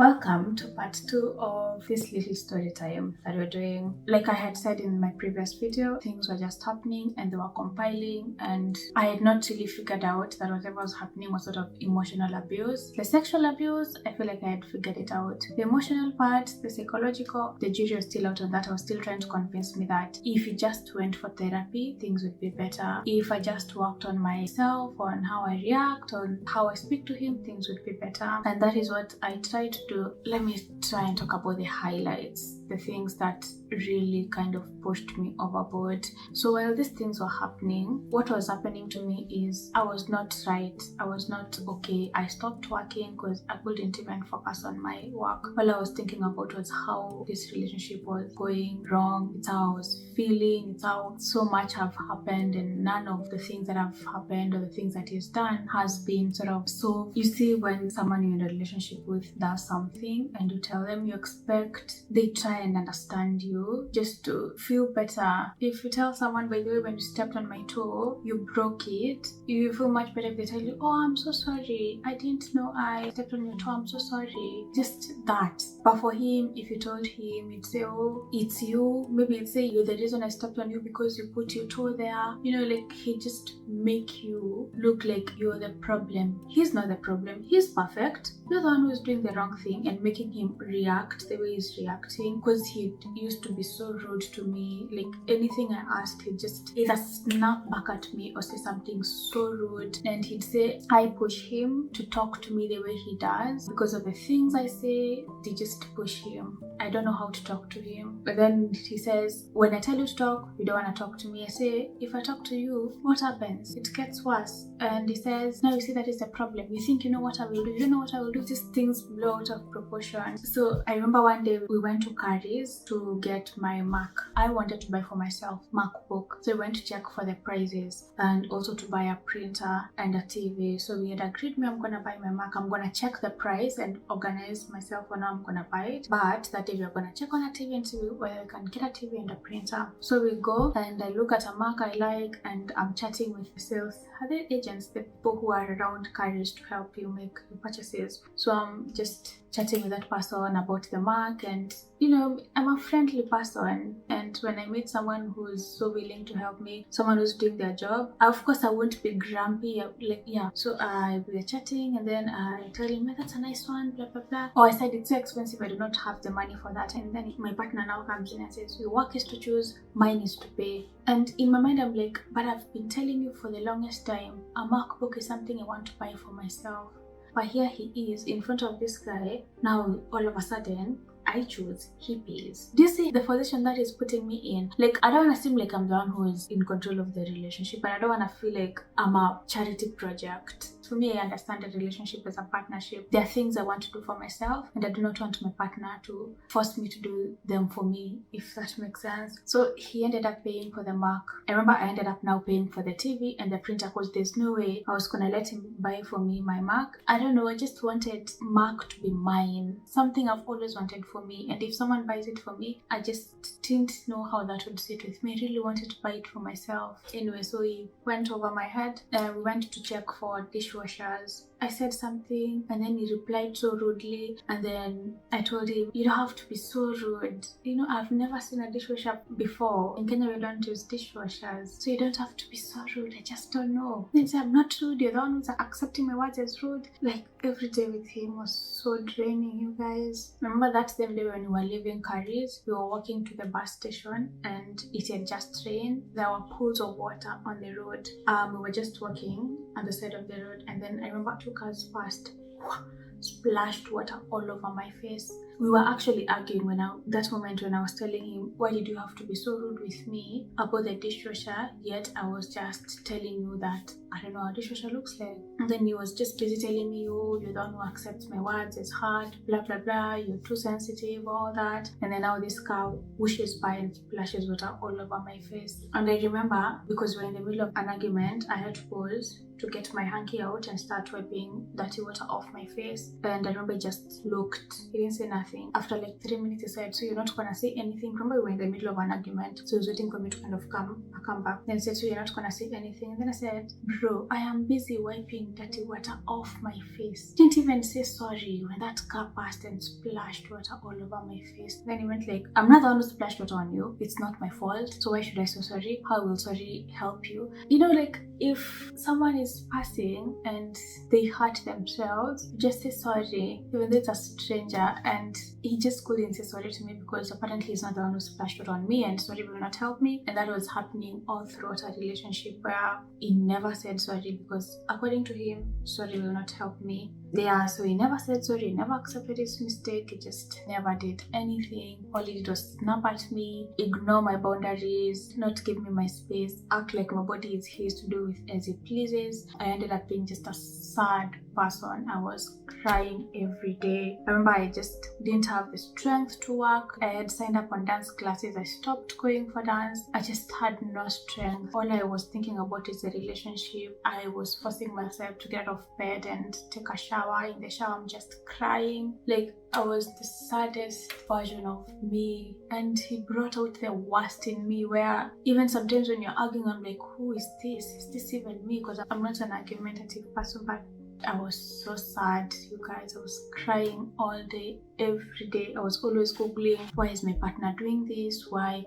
Welcome to part 2 of this little story time that we're doing. Like I had said in my previous video, things were just happening and they were compiling, and I had not really figured out that whatever was happening was sort of emotional abuse. The sexual abuse, I feel like I had figured it out. The emotional part, the psychological, the jury was still out on that. I was still trying to convince me that if you just went for therapy, things would be better. If I just worked on myself, on how I react, on how I speak to him, things would be better. And that is what I tried to do. Let me try and talk about the highlights, the things that really kind of pushed me overboard. So while these things were happening, what was happening to me is I was not right. I was not okay. I stopped working because I couldn't even focus on my work. All I was thinking about was how this relationship was going wrong. It's how I was feeling. It's how so much have happened, and none of the things that have happened or the things that he's done has been sort of so. You see, when someone you're in a relationship with does something and you tell them, you expect they try and understand you just to feel better. If you tell someone, by the way, when you stepped on my toe, you broke it, you feel much better if they tell you, oh, I'm so sorry, I didn't know I stepped on your toe, I'm so sorry. Just that. But for him, if you told him, he'd say, oh, it's you. Maybe he'd say, you're the reason I stepped on you because you put your toe there. Like he just make you look like you're the problem. He's not the problem. He's perfect. You're the one who's doing the wrong thing and making him react the way he's reacting, because he used to be so rude to me. Like anything I asked, he'd just either snap back at me or say something so rude. And he'd say I push him to talk to me the way he does because of the things I say. They just push him. I don't know how to talk to him. But then he says, when I tell you to talk, you don't want to talk to me. I say, if I talk to you, what happens? It gets worse. And he says, now you see that is the problem. You think you know what I will do. You don't know what I will do. These things blow out of proportion. So I remember one day we went to Curry's to get my Mac. I wanted to buy for myself MacBook. So we went to check for the prices and also to buy a printer and a TV. So we had agreed, I'm going to buy my Mac. I'm going to check the price and organize myself on how I'm going to buy it. But that day we are going to check on a TV and see whether we can get a TV and a printer. So we go and I look at a Mac I like, and I'm chatting with the sales, other agents, the people who are around Curry's to help you make your purchases. So I'm just chatting with that person about the Mac, and I'm a friendly person, and when I meet someone who's so willing to help me, someone who's doing their job, of course I won't be grumpy. So we're chatting, and then I tell him, that's a nice one, blah blah blah. Oh, I said it's so expensive, I do not have the money for that. And then my partner now comes in and says, your work is to choose, mine is to pay. And in my mind I'm like, but I've been telling you for the longest time, a MacBook is something I want to buy for myself. But here he is in front of this guy. Now all of a sudden I choose, he pays. Do you see the position that is putting me in? Like, I don't want to seem like I'm the one who is in control of the relationship, but I don't want to feel like I'm a charity project. For me, I understand a relationship as a partnership. There are things I want to do for myself, and I do not want my partner to force me to do them for me, if that makes sense. So he ended up paying for the Mac. I remember I ended up now paying for the TV and the printer, because there's no way I was gonna let him buy for me my Mac. I don't know, I just wanted Mac to be mine. Something I've always wanted for me, and if someone buys it for me, I just didn't know how that would sit with me. I really wanted to buy it for myself. Anyway, so he went over my head. We went to check for dishwashers. I said something, and then he replied so rudely, and then I told him, you don't have to be so rude. I've never seen a dishwasher before. In Kenya we don't use dishwashers, so you don't have to be so rude. I just don't know. Then he said, I'm not rude, you're the one who's accepting my words as rude. Like, every day with him was so draining, you guys. Remember that same day when we were leaving Curry's, we were walking to the bus station and it had just rained. There were pools of water on the road. We were just walking on the side of the road, and then I remember 2 cars passed, splashed water all over my face. We were actually arguing that moment when I was telling him, why did you have to be so rude with me about the dishwasher, yet I was just telling you that I don't know how a dishwasher looks like. And then he was just busy telling me, oh, you're the one who accepts my words, it's hard, blah blah blah, you're too sensitive, all that. And then now this car whooshes by and splashes water all over my face. And I remember, because we're in the middle of an argument, I had to pause to get my hanky out and start wiping dirty water off my face. And I remember he just looked. He didn't say nothing. After like 3 minutes, he said, "So you're not gonna say anything?" Remember, we were in the middle of an argument, so he was waiting for me to kind of come back. Then he said, "So you're not gonna say anything?" And then I said, "Bro, I am busy wiping dirty water off my face. Didn't even say sorry when that car passed and splashed water all over my face." Then he went like, "I'm not the one who splashed water on you. It's not my fault. So why should I say sorry? How will sorry help you?" You know, like if someone is passing and they hurt themselves, just say sorry, even though it's a stranger. And he just couldn't say sorry to me because apparently he's not the one who splashed it on me, and sorry will not help me. And that was happening all throughout our relationship, where he never said sorry because according to him, sorry will not help me. Yeah, so he never said sorry, he never accepted his mistake, he just never did anything. All he did was snap at me, ignore my boundaries, not give me my space, act like my body is his to do with as he pleases. I ended up being just a sad person. I was crying every day. I remember I just didn't have the strength to work. I had signed up on dance classes. I stopped going for dance. I just had no strength. All I was thinking about is the relationship. I was forcing myself to get off bed and take a shower. In the shower, I'm just crying. Like, I was the saddest version of me, and he brought out the worst in me, where even sometimes when you're arguing, I'm like, who is this? Is this even me? Because I'm not an argumentative person, but I was so sad, you guys. I was crying all day, every day. I was always googling, why is my partner doing this? Why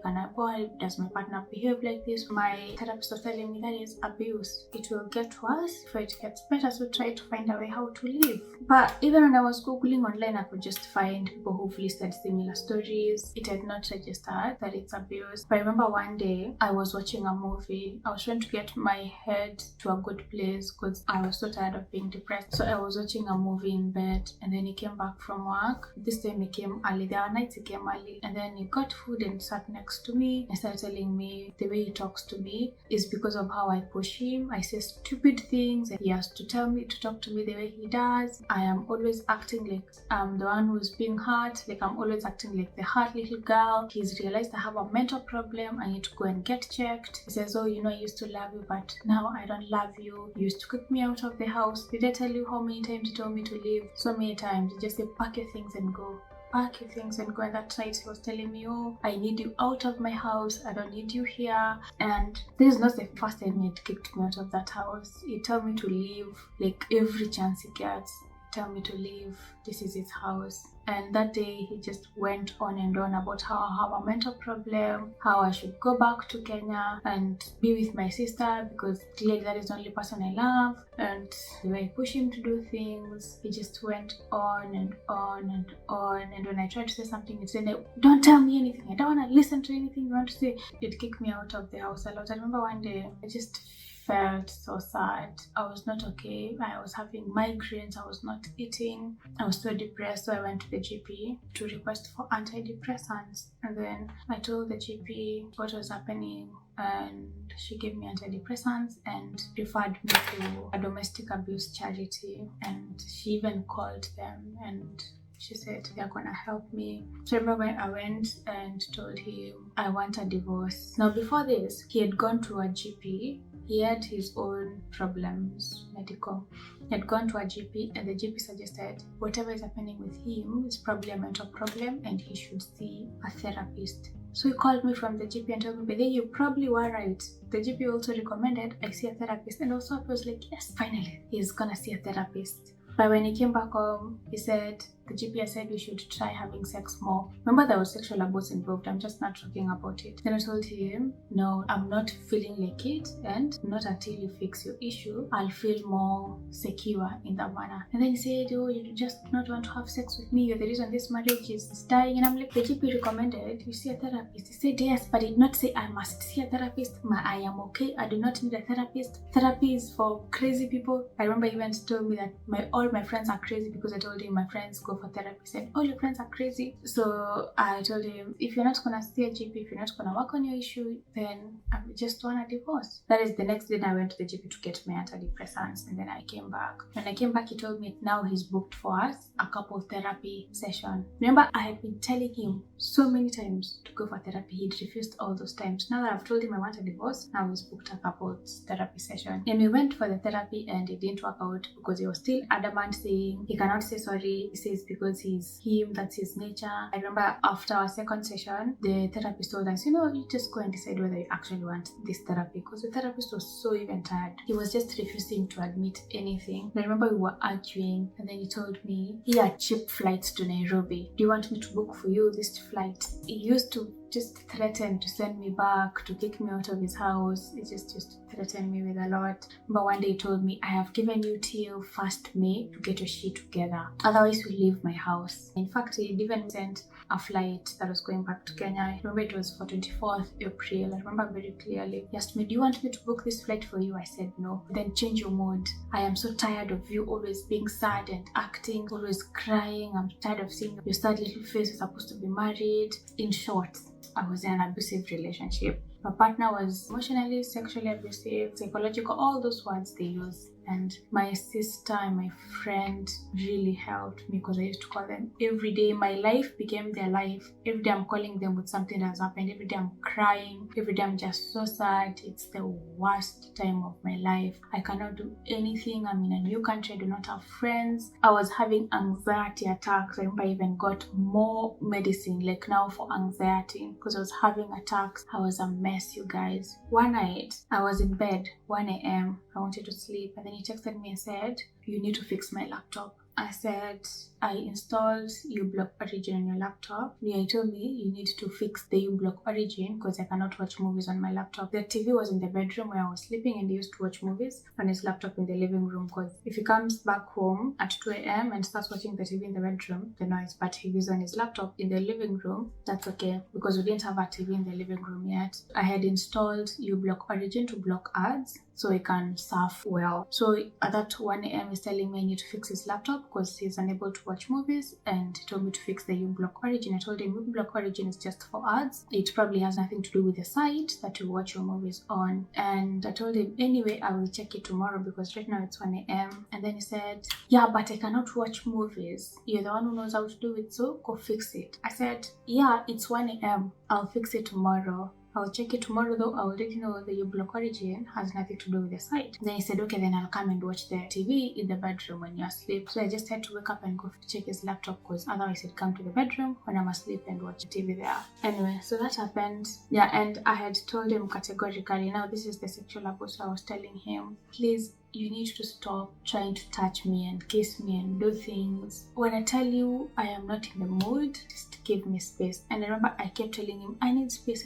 does my partner behave like this? My therapist was telling me that is abuse. It will get worse before it gets better, so try to find a way how to live. But even when I was googling online, I could just find people who've listed similar stories. It had not registered that it's abuse. But I remember one day I was watching a movie. I was trying to get my head to a good place because I was so tired of being depressed. So I was watching a movie in bed, and then he came back from work. This time he came early. There were nights he came early, and then he got food and sat next to me and started telling me the way he talks to me is because of how I push him. I say stupid things, and he has to talk to me the way he does. I am always acting like I'm the one who's being hurt, like I'm always acting like the hurt little girl. He's realized I have a mental problem. I need to go and get checked. He says, "Oh, you know, I used to love you, but now I don't love you. You used to kick me out of the house. Did I tell you how many times you told me to leave?" So many times. You just say, "Pack your things and go. Pack your things and go." And that night he was telling me, "Oh, I need you out of my house. I don't need you here." And this is not the first time he had kicked me out of that house. He told me to leave, like every chance he gets. Tell me to leave. This is his house. And that day he just went on and on about how I have a mental problem, how I should go back to Kenya and be with my sister because clearly that is the only person I love. And the way I push him to do things, he just went on and on and on. And when I tried to say something, he said, "Don't tell me anything. I don't want to listen to anything you want to say." It kicked me out of the house a lot. I remember one day I just felt so sad. I was not okay. I was having migraines. I was not eating. I was so depressed. So I went to the GP to request for antidepressants. And then I told the GP what was happening, and she gave me antidepressants and referred me to a domestic abuse charity. And she even called them and she said they're gonna help me. So I remember when I went and told him I want a divorce. Now before this, he had gone to a GP. He had his own problems, medical. He had gone to a GP, and the GP suggested whatever is happening with him is probably a mental problem and he should see a therapist. So he called me from the GP and told me, "But then you probably were right. The GP also recommended I see a therapist." And also I was like, yes, finally, he's gonna see a therapist. But when he came back home, he said, the GP said we should try having sex more. Remember, there was sexual abuse involved. I'm just not talking about it. Then I told him, no, I'm not feeling like it, and not until you fix your issue, I'll feel more secure in that manner. And then he said, "Oh, you just not want to have sex with me. You're the reason this marriage is dying." And I'm like, the GP recommended you see a therapist. He said, yes, but he did not say I must see a therapist. I am okay. I do not need a therapist. Therapy is for crazy people. I remember he even told me that all my friends are crazy because I told him my friends go for therapy. He said, all your friends are crazy. So I told him, if you're not gonna see a GP, if you're not gonna work on your issue, then I just want a divorce. That is the next day I went to the GP to get my antidepressants, and then I came back. When I came back, he told me now he's booked for us a couple therapy session. Remember, I had been telling him so many times to go for therapy. He'd refused all those times. Now that I've told him I want a divorce, now he's booked a couple therapy session. And we went for the therapy and it didn't work out because he was still adamant, saying he cannot say sorry. He says because he's him, that's his nature. I remember after our second session, the therapist told us, you just go and decide whether you actually want this therapy, because the therapist was so even tired. He was just refusing to admit anything. I remember we were arguing, and then he told me he had cheap flights to Nairobi. Do you want me to book for you this flight? He used to just threaten to send me back, to kick me out of his house. He just threatened me with a lot. But one day he told me, I have given you till 1st May to get your shit together. Otherwise, you leave my house. In fact, he even sent a flight that was going back to Kenya. I remember it was for 24th April. I remember very clearly. He asked me, do you want me to book this flight for you? I said no. Then change your mood. I am so tired of you always being sad and acting, always crying. I'm tired of seeing your sad little face. You're supposed to be married. In short, I was in an abusive relationship. My partner was emotionally, sexually abusive, psychological, all those words they use. And my sister and my friend really helped me because I used to call them every day. My life became their life. Every day I'm calling them with something that has happened. Every day I'm crying. Every day I'm just so sad. It's the worst time of my life. I cannot do anything. I'm in a new country. I do not have friends. I was having anxiety attacks. I remember I even got more medicine like now for anxiety because I was having attacks. I was a mess, you guys. One night I was in bed, 1 a.m. I wanted to sleep, and then he texted me and said, you need to fix my laptop. I said, I installed uBlock Origin on your laptop. Yeah, he told me you need to fix the uBlock Origin because I cannot watch movies on my laptop. The TV was in the bedroom where I was sleeping, and he used to watch movies on his laptop in the living room because if he comes back home at 2 a.m. and starts watching the TV in the bedroom, the noise, but he was on his laptop in the living room, that's okay because we didn't have a TV in the living room yet. I had installed uBlock Origin to block ads so he can surf well. So at that 1 a.m. he's telling me I need to fix his laptop because he's unable to watch movies, and he told me to fix the uBlock Origin. I told him uBlock Origin is just for ads. It probably has nothing to do with the site that you watch your movies on. And I told him, anyway, I will check it tomorrow because right now it's 1 a.m. And then he said, yeah, but I cannot watch movies. You're the one who knows how to do it, so go fix it. I said, yeah, it's 1 a.m. I'll fix it tomorrow. I'll check it tomorrow though. I will let you know the uBlock Origin has nothing to do with the site. Then he said, okay, then I'll come and watch the TV in the bedroom when you're asleep. So I just had to wake up and go check his laptop because otherwise he'd come to the bedroom when I'm asleep and watch the TV there. Anyway, so that happened. Yeah, and I had told him categorically, now this is the sexual abuse. I was telling him, please, you need to stop trying to touch me and kiss me and do things. When I tell you I am not in the mood, just give me space. And I remember I kept telling him, I need space,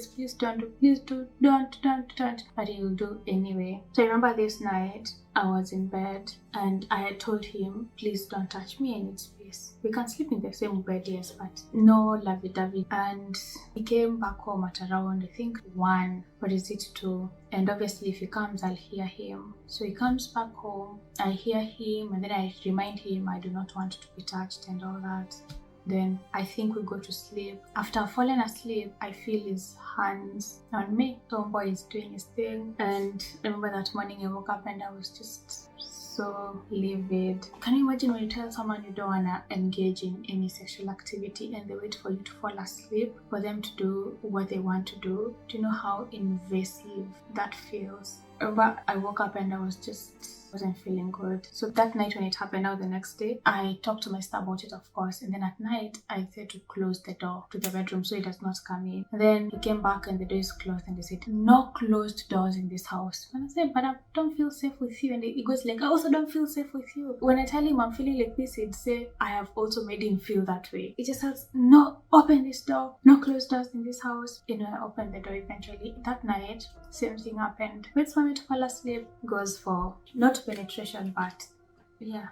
please don't, don't. But he will do anyway. So I remember this night, I was in bed and I had told him, please don't touch me, I need space. We can sleep in the same bed, yes, but no lovey-dovey. And he came back home at around, I think 1, or is it 2? And obviously if he comes, I'll hear him. So he comes back home, I hear him, and then I remind him I do not want to be touched and all that. Then I think we go to sleep. After falling asleep, I feel his hands on me. Tomboy is doing his thing. And I remember that morning I woke up and I was just so livid. Can you imagine when you tell someone you don't want to engage in any sexual activity and they wait for you to fall asleep for them to do what they want to do? Do you know how invasive that feels? But I woke up and I wasn't feeling good. So that night when it happened, now the next day, I talked to my sister about it, of course. And then at night, I said to close the door to the bedroom so he does not come in. And then he came back and the door is closed and they said, no closed doors in this house. And I said, but I don't feel safe with you. And he goes like, I also don't feel safe with you. When I tell him I'm feeling like this, he'd say, I have also made him feel that way. He just says, no, open this door. No closed doors in this house. You know, I opened the door eventually. That night, same thing happened. Waits for me to fall asleep, goes for not penetration, but yeah.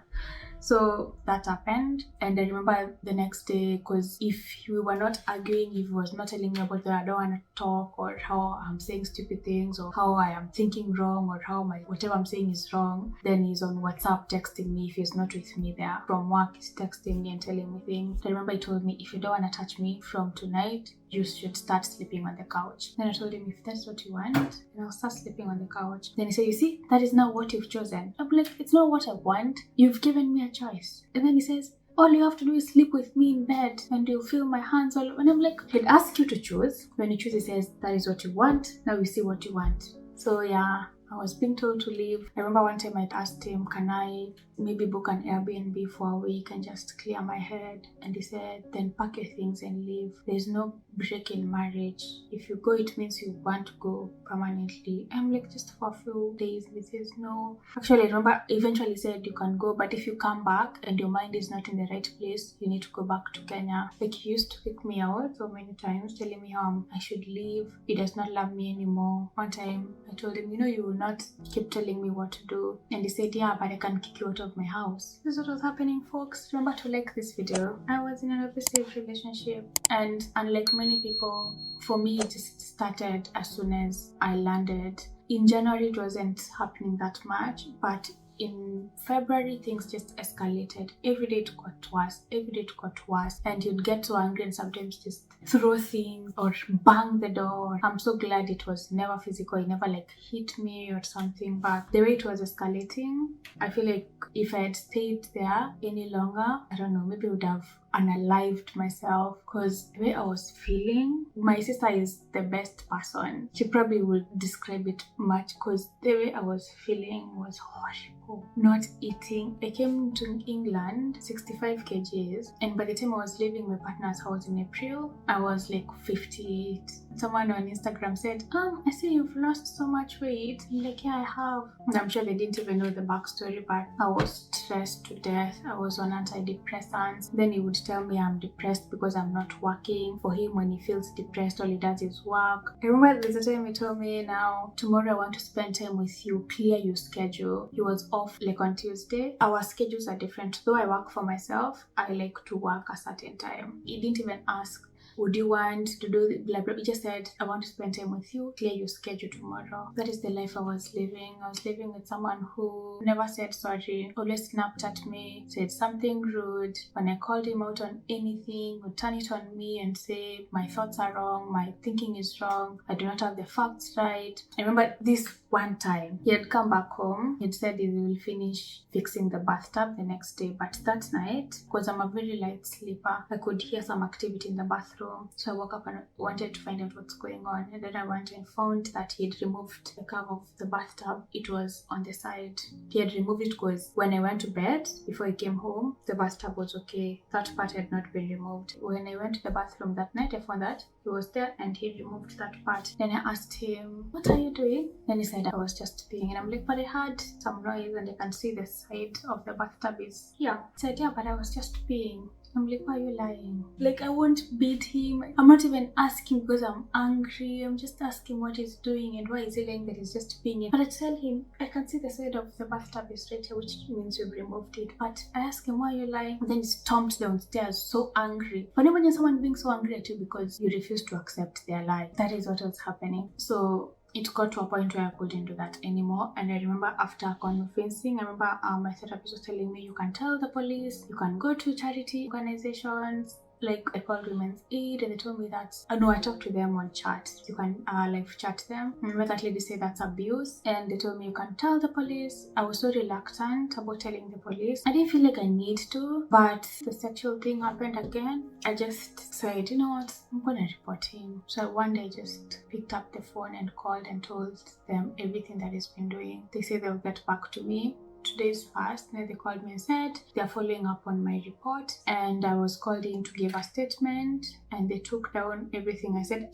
So that happened, and I remember the next day, because if we were not arguing, if he was not telling me about that I don't want to talk, or how I'm saying stupid things, or how I am thinking wrong, or how my whatever I'm saying is wrong, then he's on WhatsApp texting me. If he's not with me there from work, he's texting me and telling me things. I remember he told me, if you don't want to touch me from tonight, you should start sleeping on the couch. Then I told him, if that's what you want, then I'll start sleeping on the couch. Then he said, you see, that is not what you've chosen. I'm like, it's not what I want. You've given me a choice. And then he says, all you have to do is sleep with me in bed and you'll feel my hands all over. And I'm like, he'd ask you to choose. When you choose, he says, that is what you want. Now you see what you want. So yeah, I was being told to leave. I remember one time I asked him, can I maybe book an Airbnb for a week and just clear my head? And he said, then pack your things and leave. There's no break in marriage. If you go, it means you want to go permanently. I'm like, just for a few days. He says, no. Actually, I remember eventually said you can go, but if you come back and your mind is not in the right place, you need to go back to Kenya. Like, he used to pick me out so many times, telling me how I should leave. He does not love me anymore. One time I told him, you will not keep telling me what to do. And he said, yeah, but I can kick you out of my house. This is what was happening, folks. Remember to like this video. I was in an abusive relationship, and unlike many people, for me it just started as soon as I landed. In January it wasn't happening that much, but in February things just escalated. Every day it got worse, and you'd get so angry and sometimes just throw things or bang the door. I'm so glad it was never physical. It never hit me or something, but the way it was escalating, I feel like if I had stayed there any longer, I don't know, maybe I would have unalived myself, because the way I was feeling, my sister is the best person. She probably would describe it much, because the way I was feeling was horrible. Not eating. I came to England 65 kgs, and by the time I was leaving my partner's house in April, I was like 58. Someone on Instagram said, I see you've lost so much weight. I'm like, yeah, I have. And I'm sure they didn't even know the backstory, but I was stressed to death. I was on antidepressants. Then he would tell me I'm depressed because I'm not working. For him, when he feels depressed, all he does is work. I remember there's a time he told me, now tomorrow I want to spend time with you, clear your schedule. He was off on Tuesday. Our schedules are different. Though I work for myself, I like to work a certain time. He didn't even ask, would you want to do blah blah. He just said, I want to spend time with you, clear your schedule tomorrow. That is the life I was living. I was living with someone who never said sorry, always snapped at me, said something rude. When I called him out on anything, would turn it on me and say my thoughts are wrong, my thinking is wrong, I do not have the facts right. I remember this one time he had come back home. He'd said he will finish fixing the bathtub the next day, but that night, because I'm a very light sleeper, I could hear some activity in the bathroom. So I woke up and wanted to find out what's going on, and then I went and found that he had removed the cover of the bathtub. It was on the side. He had removed it because when I went to bed before I came home, the bathtub was okay. That part had not been removed. When I went to the bathroom that night, I found that he was there and he removed that part. Then I asked him, what are you doing? Then he said, I was just peeing. And I'm like, but I heard some noise and I can see the side of the bathtub is here. He said, yeah, but I was just peeing. I'm like, why are you lying? Like, I won't beat him. I'm not even asking because I'm angry. I'm just asking what he's doing and why is he lying that he's just peeing. But I tell him, I can see the side of the bathtub is right here, which means you've removed it. But I ask him, why are you lying? And then he stomped downstairs, so angry. But imagine someone being so angry at you because you refuse to accept their lie. That is what was happening. So it got to a point where I couldn't do that anymore. And I remember after convincing, my therapist was telling me, you can tell the police, you can go to charity organizations. Like, I called Women's Aid and they told me that, I talked to them on chat. You can live chat them. I remember that lady said that's abuse, and they told me you can tell the police. I was so reluctant about telling the police. I didn't feel like I need to, but the sexual thing happened again. I just said, you know what, I'm gonna report him. So one day I just picked up the phone and called and told them everything that he's been doing. They said they'll get back to me. 2 days passed, and they called me and said they're following up on my report, and I was called in to give a statement, and they took down everything I said.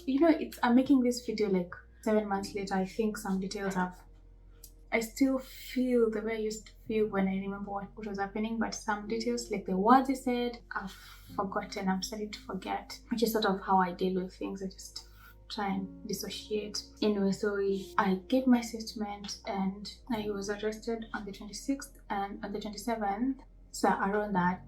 I'm making this video like 7 months later. I think some details I still feel the way I used to feel when I remember what was happening, but some details, like the words I said, I've forgotten. I'm starting to forget, which is sort of how I deal with things. I just try and dissociate. Anyway, so I gave my statement and I was arrested on the 26th, and on the 27th So around that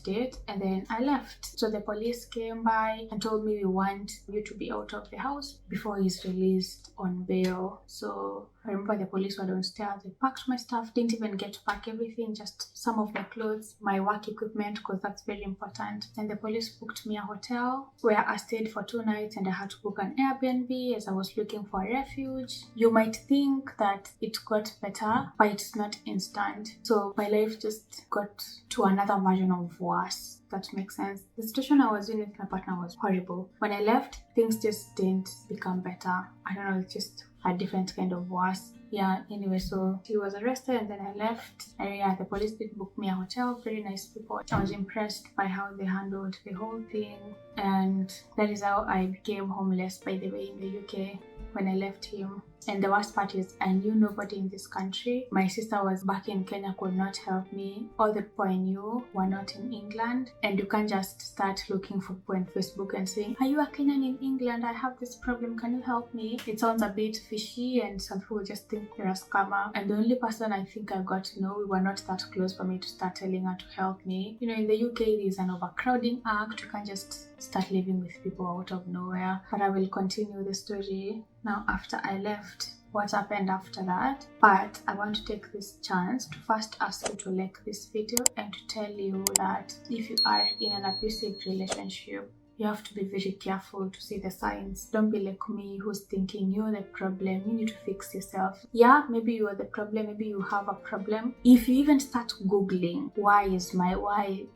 date, and then I left. So the police came by and told me, we want you to be out of the house before he's released on bail. So I remember the police were downstairs. They packed my stuff, didn't even get to pack everything, just some of my clothes, my work equipment, because that's very important. And the police booked me a hotel where I stayed for 2 nights, and I had to book an Airbnb as I was looking for a refuge. You might think that it got better, but it's not instant. So my life just got to another version of worse. That makes sense. The situation I was in with my partner was horrible. When I left, things just didn't become better. I don't know, it's just a different kind of worse. Yeah, anyway, so he was arrested and then I left. And yeah, the police did book me a hotel, very nice people. I was impressed by how they handled the whole thing. And that is how I became homeless, by the way, in the UK when I left him. And the worst part is I knew nobody in this country. My sister was back in Kenya, could not help me. All the people I knew were not in England. And you can't just start looking for people on Facebook and saying, are you a Kenyan in England? I have this problem, can you help me? It sounds a bit fishy and some people just think you're a scammer. And the only person I think I got to know, we were not that close for me to start telling her to help me. You know, in the UK there's an overcrowding act. You can't just start living with people out of nowhere. But I will continue the story now after I left, what happened after that. But I want to take this chance to first ask you to like this video and to tell you that if you are in an abusive relationship, you have to be very careful to see the signs. Don't be like me who's thinking you're the problem, you need to fix yourself. Yeah, maybe you are the problem, maybe you have a problem. If you even start Googling, why,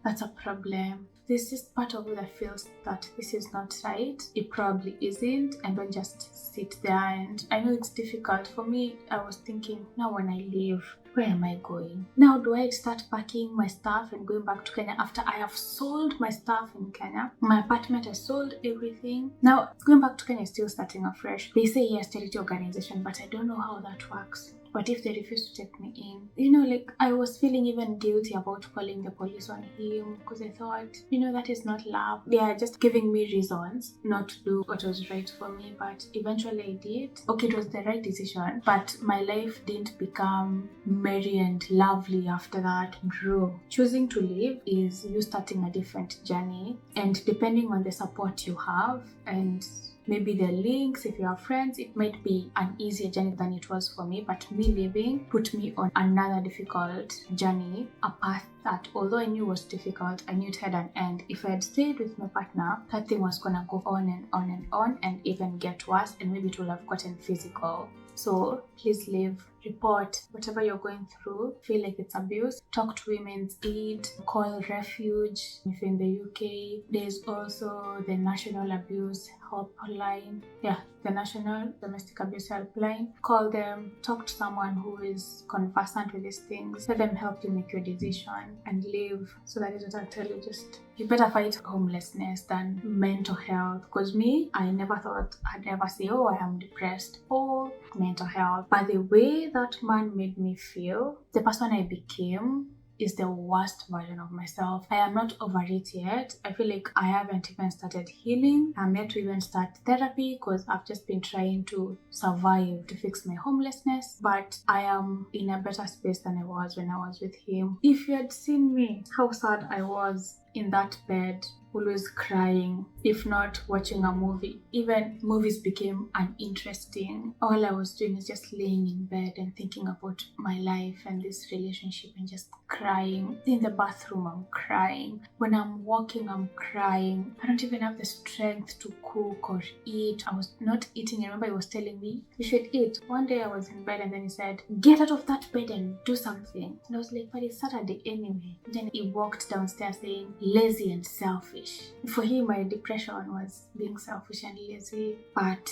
that's a problem. There's this part of you that feels that this is not right. It probably isn't, and don't just sit there. And I know it's difficult. For me, I was thinking, now when I leave, where am I going? Now do I start packing my stuff and going back to Kenya after I have sold my stuff in Kenya? My apartment, I sold everything. Now going back to Kenya is still starting afresh. They say yes, charity organization, but I don't know how that works. What if they refuse to take me in? You know, like I was feeling even guilty about calling the police on him because I thought, you know, that is not love. They are just giving me reasons not to do what was right for me, but eventually I did. Okay, it was the right decision, but my life didn't become merry and lovely after that. Bro, choosing to leave is you starting a different journey, and depending on the support you have and maybe the links, if you have friends, it might be an easier journey than it was for me. But me leaving put me on another difficult journey, a path that although I knew was difficult, I knew it had an end. If I had stayed with my partner, that thing was gonna go on and on and on and even get worse, and maybe it would have gotten physical. So please leave, report whatever you're going through. Feel like it's abuse, talk to Women's Aid, call Refuge. If you're in the UK, there's also the National Abuse Helpline. Yeah, the National Domestic Abuse Helpline. Call them, talk to someone who is conversant with these things. Let them help you make your decision and leave. So that is what I'll tell you. Just you better fight homelessness than mental health. Because me, I never thought I'd ever say, oh, I am depressed or mental health. But the way that man made me feel, the person I became, is the worst version of myself. I am not over it yet. I feel like I haven't even started healing. I'm yet to even start therapy because I've just been trying to survive to fix my homelessness. But I am in a better space than I was when I was with him. If you had seen me, how sad I was in that bed, always crying, if not watching a movie. Even movies became uninteresting. All I was doing is just laying in bed and thinking about my life and this relationship and just crying. In the bathroom, I'm crying. When I'm walking, I'm crying. I don't even have the strength to cook or eat. I was not eating. I remember he was telling me, you should eat. One day I was in bed and then he said, get out of that bed and do something. And I was like, but it's Saturday anyway. Then he walked downstairs saying, lazy and selfish. For him, my depression was being selfish and lazy, but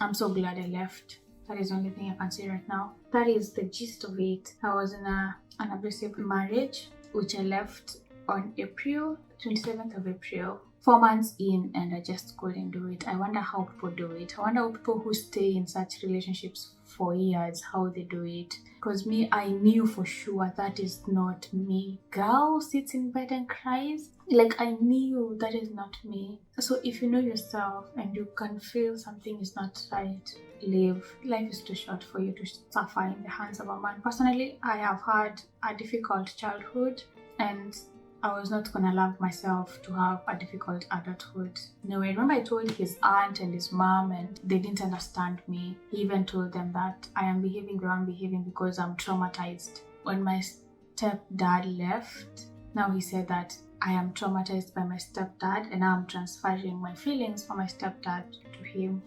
I'm so glad I left. That is the only thing I can say right now. That is the gist of it. I was in an abusive marriage, which I left on 27th of April. 4 months in, and I just couldn't do it. I wonder how people do it. I wonder how people who stay in such relationships for years, how they do it. Because me, I knew for sure that is not me. Girl sits in bed and cries. Like, I knew that is not me. So if you know yourself and you can feel something is not right, leave. Life is too short for you to suffer in the hands of a man. Personally, I have had a difficult childhood. and I was not gonna allow myself to have a difficult adulthood. No, I remember I told his aunt and his mom, and they didn't understand me. He even told them that I am behaving the way I'm behaving because I'm traumatized. When my stepdad left, now he said that I am traumatized by my stepdad, and now I'm transferring my feelings from my stepdad to him.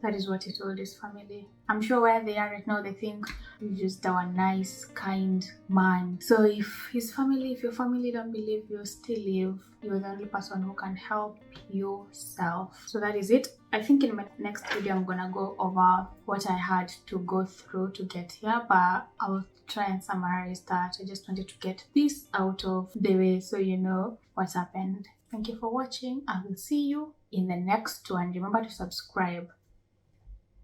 That is what he told his family. I'm sure where they are right now, they think you're just our nice, kind man. So if your family don't believe you, still live. You're the only person who can help yourself. So that is it. I think in my next video, I'm gonna go over what I had to go through to get here, but I will try and summarize that. I just wanted to get this out of the way so you know what's happened. Thank you for watching. I will see you in the next one. Remember to subscribe.